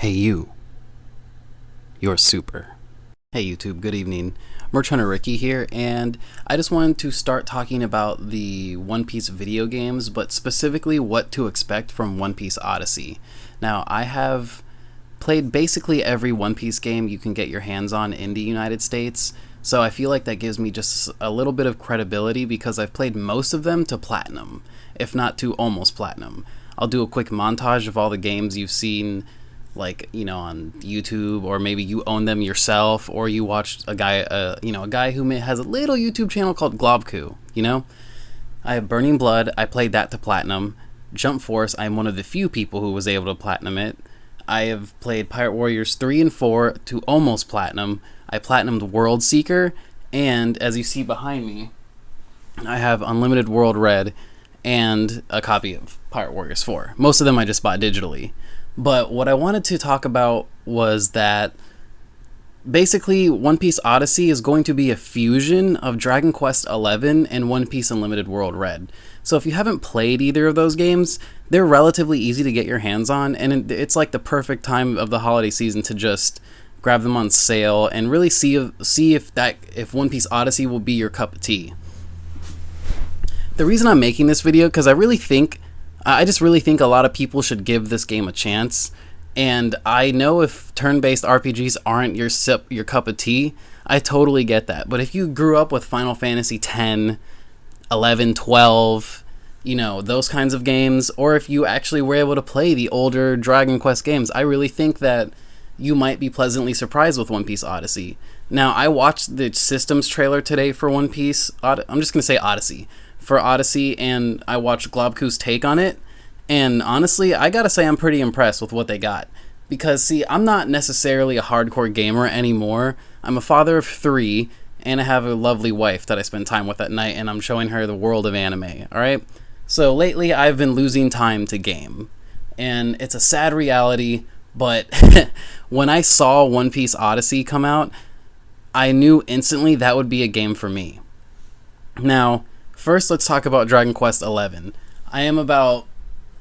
Hey you, you're super. Hey YouTube, good evening. Merch Hunter Ricky here, and I just wanted to start talking about the One Piece video games, but specifically what to expect from One Piece Odyssey. Now, I have played basically every One Piece game you can get your hands on in the United States, so I feel like that gives me just a little bit of credibility because I've played most of them to platinum, if not to almost platinum. I'll do a quick montage of all the games you've seen, like, on YouTube, or maybe you own them yourself, or you watched a guy who has a little YouTube channel called Globku. I have Burning Blood. I played that to platinum. Jump Force, I'm one of the few people who was able to platinum it. I have played Pirate Warriors 3 and 4 to almost platinum. I platinumed World Seeker, and as you see behind me, I have Unlimited World Red and a copy of Pirate Warriors 4. Most of them I just bought digitally. But what I wanted to talk about was that basically One Piece Odyssey is going to be a fusion of Dragon Quest XI and One Piece Unlimited World Red. So if you haven't played either of those games, they're relatively easy to get your hands on, and it's like the perfect time of the holiday season to just grab them on sale and really see if One Piece Odyssey will be your cup of tea. The reason I'm making this video, because I just really think a lot of people should give this game a chance, and I know if turn-based RPGs aren't your cup of tea, I totally get that. But if you grew up with Final Fantasy X, 11, 12, those kinds of games, or if you actually were able to play the older Dragon Quest games, I really think that you might be pleasantly surprised with One Piece Odyssey. Now, I watched the systems trailer today for One Piece, I'm just going to say Odyssey, for Odyssey, and I watched Globku's take on it, and honestly, I gotta say I'm pretty impressed with what they got. Because, see, I'm not necessarily a hardcore gamer anymore. I'm a father of 3, and I have a lovely wife that I spend time with at night, and I'm showing her the world of anime, alright? So lately, I've been losing time to game, and it's a sad reality, but when I saw One Piece Odyssey come out, I knew instantly that would be a game for me. Now, first, let's talk about Dragon Quest XI. I am about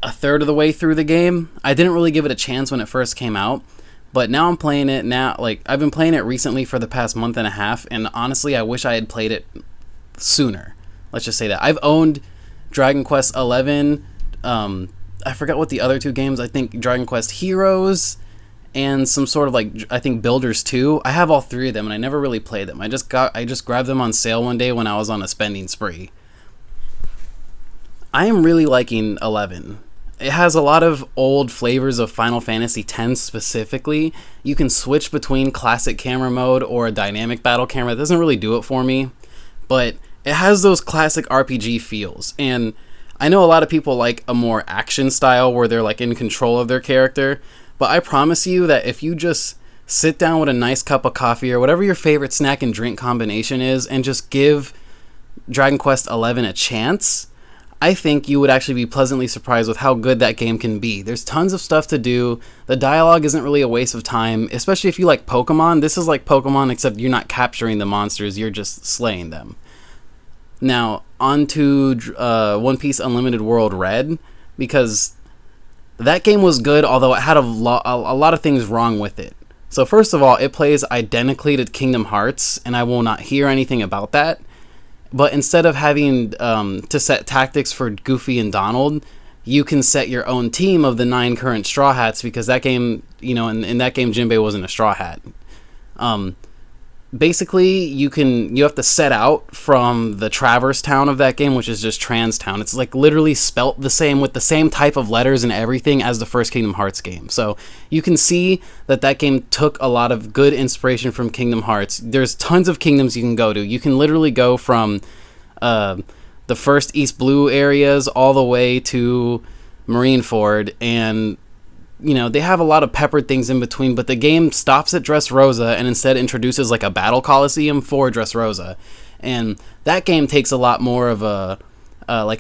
a third of the way through the game. I didn't really give it a chance when it first came out, but now I'm playing it now. I've been playing it recently for the past month and a half, and honestly, I wish I had played it sooner. Let's just say that. I've owned Dragon Quest XI. I forgot what the other two games. I think Dragon Quest Heroes and some sort of I think Builders 2. I have all 3 of them, and I never really played them. I just grabbed them on sale one day when I was on a spending spree. I am really liking 11. It has a lot of old flavors of Final Fantasy X specifically. You can switch between classic camera mode or a dynamic battle camera. It doesn't really do it for me, but it has those classic RPG feels. And I know a lot of people like a more action style where they're in control of their character, but I promise you that if you just sit down with a nice cup of coffee or whatever your favorite snack and drink combination is and just give Dragon Quest XI a chance, I think you would actually be pleasantly surprised with how good that game can be. There's tons of stuff to do. The dialogue isn't really a waste of time, especially if you like Pokemon. This is like Pokemon, except you're not capturing the monsters, you're just slaying them. Now, on to One Piece Unlimited World Red, because that game was good, although it had a lot of things wrong with it. So first of all, it plays identically to Kingdom Hearts, and I will not hear anything about that. But instead of having to set tactics for Goofy and Donald, you can set your own team of the 9 current Straw Hats, because that game, in that game, Jinbei wasn't a Straw Hat. Basically, you have to set out from the Traverse Town of that game, which is just Trans Town. It's literally spelt the same with the same type of letters and everything as the first Kingdom Hearts game. So you can see that game took a lot of good inspiration from Kingdom Hearts. There's tons of kingdoms you can go to. You can literally go from the first East Blue areas all the way to Marineford, and they have a lot of peppered things in between, but the game stops at Dressrosa and instead introduces a battle coliseum for Dressrosa. And that game takes a lot more of a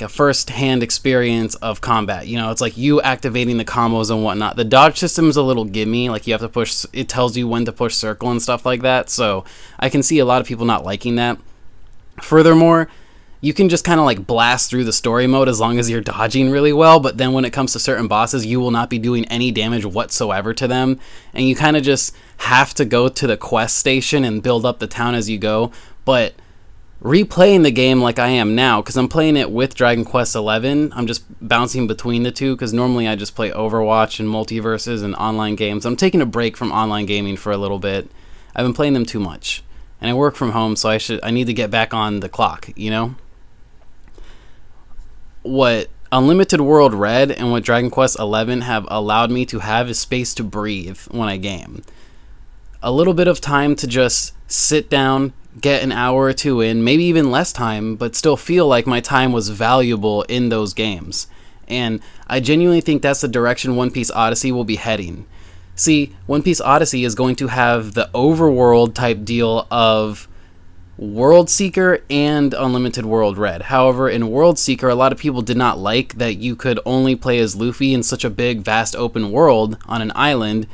first-hand experience of combat. It's you activating the combos and whatnot. The dodge system is a little gimme, you have to push, it tells you when to push circle and stuff like that, so I can see a lot of people not liking that. Furthermore, you can just kind of like blast through the story mode as long as you're dodging really well, but then when it comes to certain bosses, you will not be doing any damage whatsoever to them, and you kind of just have to go to the quest station and build up the town as you go. But replaying the game like I am now, because I'm playing it with Dragon Quest XI, I'm just bouncing between the two, because normally I just play Overwatch and Multiverses and online games. I'm taking a break from online gaming for a little bit. I've been playing them too much, and I work from home, so I need to get back on the clock, you know? What Unlimited World Red and what Dragon Quest XI have allowed me to have is space to breathe when I game. A little bit of time to just sit down, get an hour or two in, maybe even less time, but still feel like my time was valuable in those games. And I genuinely think that's the direction One Piece Odyssey will be heading. See, One Piece Odyssey is going to have the overworld type deal of World Seeker and Unlimited World Red. However, in World Seeker, a lot of people did not like that you could only play as Luffy in such a big, vast open world on an island,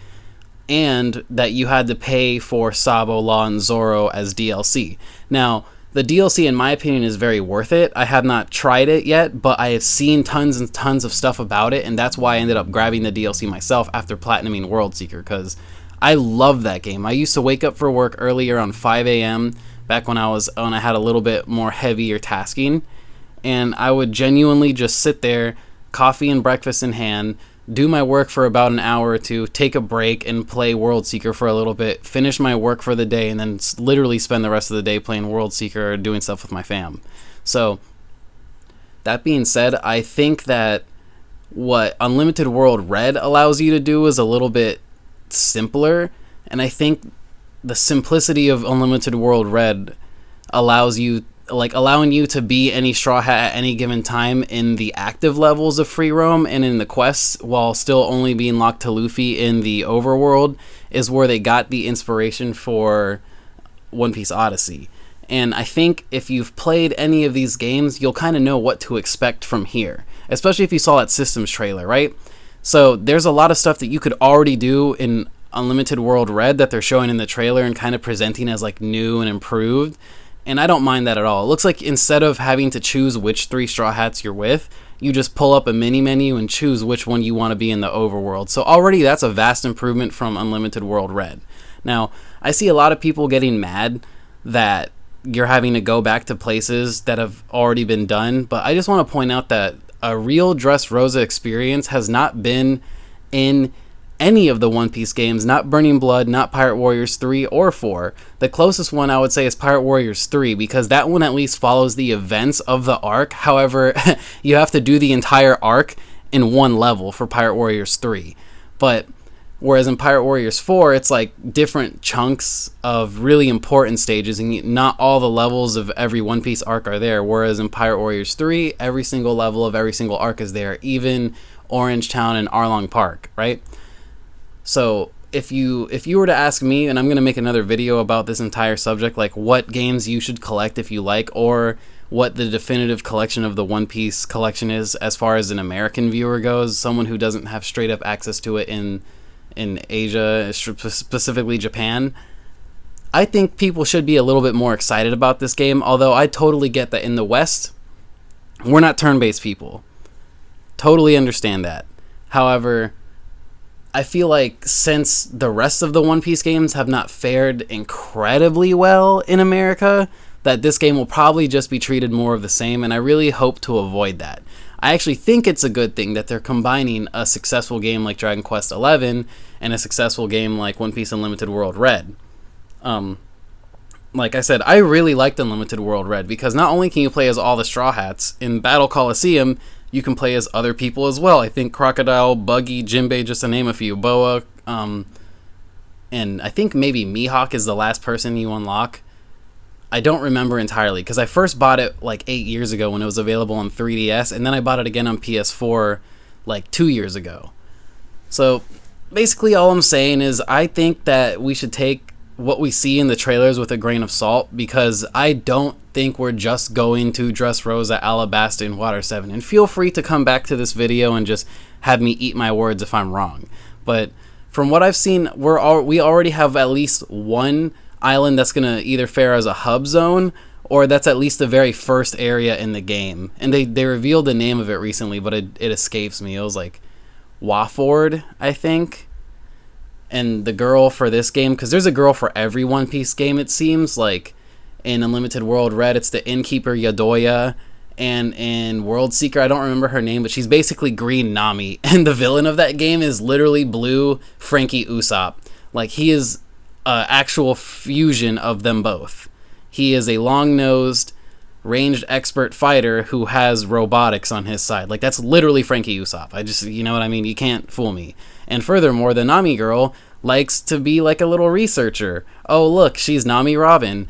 and that you had to pay for Sabo, Law, and Zoro as DLC. Now, the DLC, in my opinion, is very worth it. I have not tried it yet, but I have seen tons and tons of stuff about it, and that's why I ended up grabbing the DLC myself after platinuming World Seeker, because I love that game. I used to wake up for work early around 5 a.m., back when I had a little bit more heavier tasking, and I would genuinely just sit there, coffee and breakfast in hand, do my work for about an hour or two, take a break, and play World Seeker for a little bit, finish my work for the day, and then literally spend the rest of the day playing World Seeker or doing stuff with my fam. So, that being said, I think that what Unlimited World Red allows you to do is a little bit simpler, and I think the simplicity of Unlimited World Red allows you, allowing you to be any Straw Hat at any given time in the active levels of free roam and in the quests, while still only being locked to Luffy in the overworld, is where they got the inspiration for One Piece Odyssey. And I think if you've played any of these games, you'll kind of know what to expect from here, especially if you saw that systems trailer, right? So there's a lot of stuff that you could already do in Unlimited World Red that they're showing in the trailer and kind of presenting as like new and improved, and I don't mind that at all. It looks like instead of having to choose which 3 Straw Hats you're with, you just pull up a mini menu and choose which one you want to be in the overworld. So already that's a vast improvement from Unlimited World Red. Now, I see a lot of people getting mad that you're having to go back to places that have already been done, but I just want to point out that a real Dressrosa experience has not been in any of the One Piece games, not Burning Blood, not Pirate Warriors 3 or 4. The closest one I would say is Pirate Warriors 3, because that one at least follows the events of the arc. However, you have to do the entire arc in one level for Pirate Warriors 3. But whereas in Pirate Warriors 4, it's like different chunks of really important stages, and not all the levels of every One Piece arc are there. Whereas in Pirate Warriors 3, every single level of every single arc is there, even Orange Town and Arlong Park, right? So if you were to ask me, and I'm going to make another video about this entire subject, like what games you should collect if you like, or what the definitive collection of the One Piece collection is as far as an American viewer goes, someone who doesn't have straight up access to it in Asia, specifically Japan, I think people should be a little bit more excited about this game, although I totally get that in the West, we're not turn-based people. Totally understand that. However, I feel like since the rest of the One Piece games have not fared incredibly well in America, that this game will probably just be treated more of the same, and I really hope to avoid that. I actually think it's a good thing that they're combining a successful game like Dragon Quest XI and a successful game like One Piece Unlimited World Red. Like I said, I really liked Unlimited World Red because not only can you play as all the Straw Hats, in Battle Coliseum, you can play as other people as well. I think Crocodile, Buggy, Jinbei, just to name a few, Boa, and I think maybe Mihawk is the last person you unlock. I don't remember entirely because I first bought it like 8 years ago when it was available on 3DS, and then I bought it again on PS4 like 2 years ago. So basically all I'm saying is I think that we should take what we see in the trailers with a grain of salt, because I don't think we're just going to Dressrosa, Alabasta, and Water 7. And feel free to come back to this video and just have me eat my words if I'm wrong. But from what I've seen, we already have at least one island that's going to either fare as a hub zone or that's at least the very first area in the game. And they revealed the name of it recently, but it escapes me. It was like Waford, I think. And the girl for this game, because there's a girl for every One Piece game, it seems. Like in Unlimited World Red, it's the innkeeper Yadoya, and in World Seeker, I don't remember her name, but she's basically green Nami, and the villain of that game is literally blue Frankie Usopp. Like, he is an actual fusion of them both. He is a long-nosed, ranged expert fighter who has robotics on his side. Like, that's literally Frankie Usopp. You know what I mean? You can't fool me. And furthermore, the Nami girl likes to be like a little researcher. Oh, look, she's Nami Robin.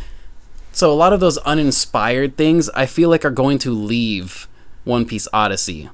So a lot of those uninspired things, I feel like, are going to leave One Piece Odyssey.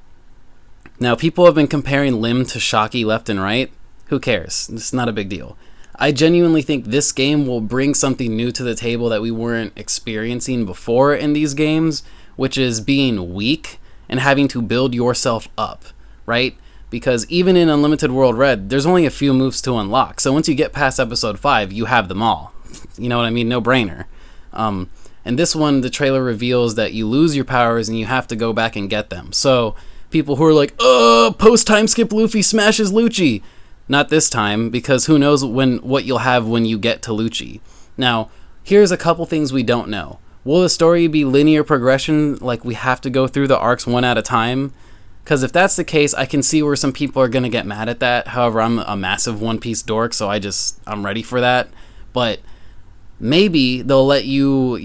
Now, people have been comparing Lim to Shaki left and right. Who cares? It's not a big deal. I genuinely think this game will bring something new to the table that we weren't experiencing before in these games, which is being weak and having to build yourself up, right? Because even in Unlimited World Red, there's only a few moves to unlock. So once you get past episode 5, you have them all. You know what I mean? No brainer. And this one, the trailer reveals that you lose your powers and you have to go back and get them. So people who are like, post-time skip Luffy smashes Lucci. Not this time, because who knows what you'll have when you get to Lucci. Now, here's a couple things we don't know. Will the story be linear progression, like we have to go through the arcs one at a time? Because if that's the case, I can see where some people are going to get mad at that. However, I'm a massive One Piece dork, so I'm ready for that. But maybe they'll let you,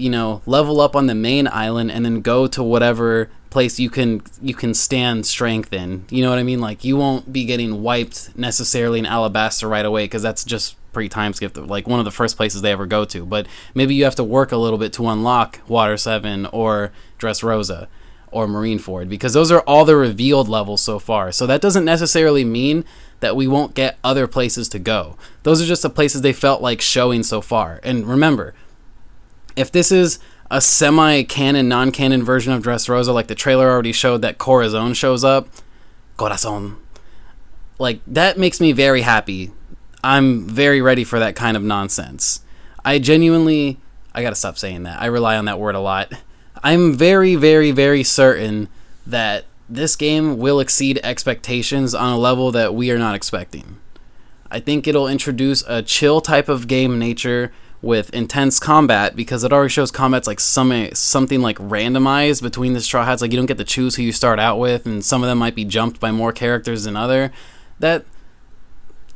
level up on the main island and then go to whatever place you can stand strength in. You know what I mean? Like, you won't be getting wiped necessarily in Alabasta right away, because that's just pre-time skip, like one of the first places they ever go to. But maybe you have to work a little bit to unlock Water 7 or Dressrosa or Marineford, because those are all the revealed levels so far. So that doesn't necessarily mean that we won't get other places to go. Those are just the places they felt like showing so far. And remember, if this is a semi-canon, non-canon version of Dressrosa, like the trailer already showed that Corazon shows up, Corazon, like, that makes me very happy. I'm very ready for that kind of nonsense. I gotta stop saying that. I rely on that word a lot. I'm very, very, very certain that this game will exceed expectations on a level that we are not expecting. I think it'll introduce a chill type of game nature with intense combat, because it already shows combat's like something like randomized between the Straw Hats. Like, you don't get to choose who you start out with, and some of them might be jumped by more characters than other. That,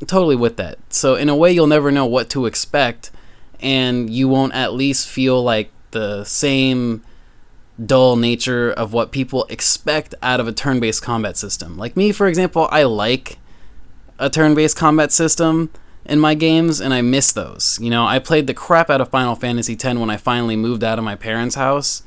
totally with that. So in a way, you'll never know what to expect, and you won't at least feel like the same dull nature of what people expect out of a turn-based combat system. Like me, for example, I like a turn-based combat system in my games, and I miss those. I played the crap out of Final Fantasy X when I finally moved out of my parents' house,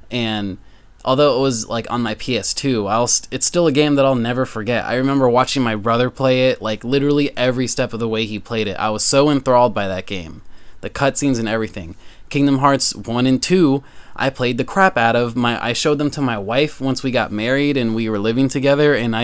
and although it was like on my PS2, it's still a game that I'll never forget. I remember watching my brother play it, like literally every step of the way he played it. I was so enthralled by that game, the cutscenes and everything. Kingdom Hearts 1 and 2, I played the crap out of. I showed them to my wife once we got married and we were living together, and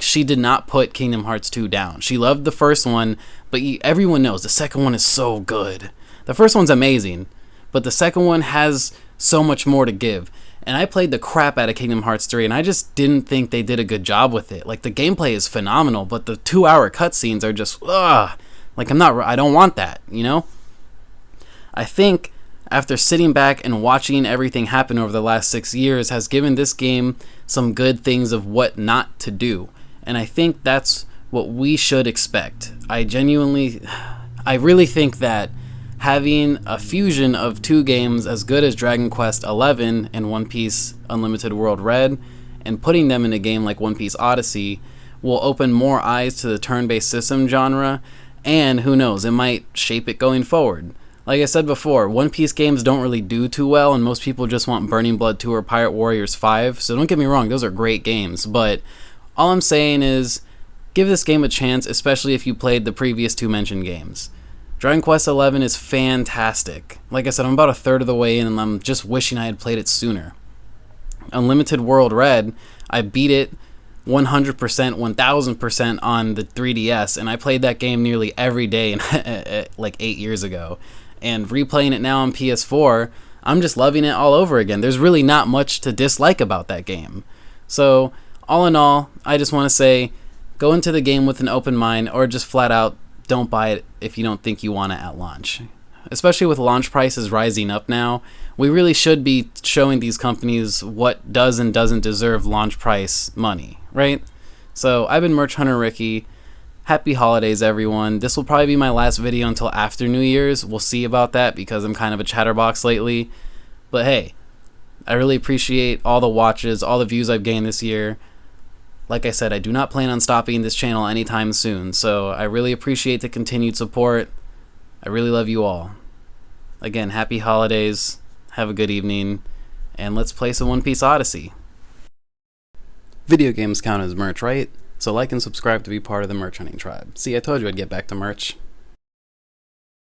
she did not put Kingdom Hearts 2 down. She loved the first one, but everyone knows the second one is so good. The first one's amazing, but the second one has so much more to give. And I played the crap out of Kingdom Hearts 3, and I just didn't think they did a good job with it. Like, the gameplay is phenomenal, but the 2-hour cutscenes are just, like, I don't want that, I think after sitting back and watching everything happen over the last 6 years has given this game some good things of what not to do. And I think that's what we should expect. I really think that having a fusion of two games as good as Dragon Quest XI and One Piece Unlimited World Red, and putting them in a game like One Piece Odyssey, will open more eyes to the turn-based system genre, and who knows, it might shape it going forward. Like I said before, One Piece games don't really do too well, and most people just want Burning Blood 2 or Pirate Warriors 5, so don't get me wrong, those are great games, but all I'm saying is, give this game a chance, especially if you played the previous two mentioned games. Dragon Quest XI is fantastic. Like I said, I'm about a third of the way in, and I'm just wishing I had played it sooner. Unlimited World Red, I beat it 100%, 1000% on the 3DS, and I played that game nearly every day like 8 years ago. And replaying it now on PS4, I'm just loving it all over again. There's really not much to dislike about that game. So, all in all, I just want to say, go into the game with an open mind, or just flat out don't buy it if you don't think you want it at launch. Especially with launch prices rising up now, we really should be showing these companies what does and doesn't deserve launch price money, right? So, I've been Merch Hunter Ricky. Happy holidays, everyone. This will probably be my last video until after New Year's. We'll see about that because I'm kind of a chatterbox lately. But hey, I really appreciate all the watches, all the views I've gained this year. Like I said, I do not plan on stopping this channel anytime soon, so I really appreciate the continued support. I really love you all. Again, happy holidays, have a good evening, and let's play some One Piece Odyssey. Video games count as merch, right? So like and subscribe to be part of the merch hunting tribe. See, I told you I'd get back to merch.